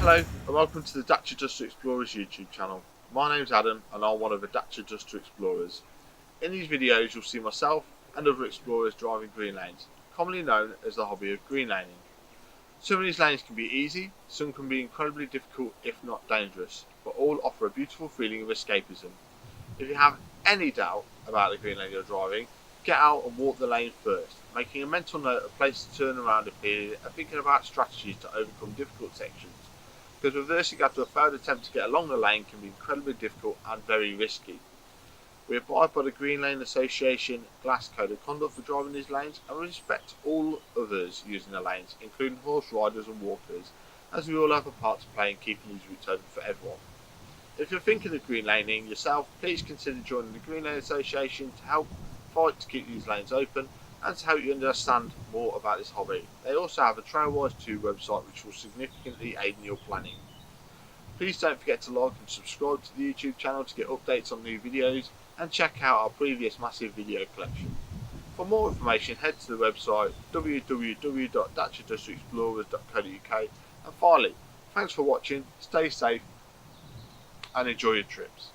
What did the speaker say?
Hello and welcome to the Dacia2 Explorers YouTube channel. My name's Adam and I'm one of the Dacia2 Explorers. In these videos you'll see myself and other explorers driving green lanes, commonly known as the hobby of green laning. Some of these lanes can be easy, some can be incredibly difficult if not dangerous, but all offer a beautiful feeling of escapism. If you have any doubt about the green lane you're driving, get out and walk the lane first, making a mental note of places to turn around if needed and thinking about strategies to overcome difficult sections, because reversing after a failed attempt to get along the lane can be incredibly difficult and very risky. We abide by the Green Lane Association Glass Code of Conduct for driving these lanes and respect all others using the lanes, including horse riders and walkers, as we all have a part to play in keeping these routes open for everyone. If you're thinking of green laning yourself, please consider joining the Green Lane Association to help fight to keep these lanes open and to help you understand more about this hobby. They also have a Trailwise 2 website which will significantly aid in your planning. Please don't forget to like and subscribe to the YouTube channel to get updates on new videos and check out our previous massive video collection. For more information head to the website www.dacia2explorers.co.uk, and finally, thanks for watching, stay safe and enjoy your trips.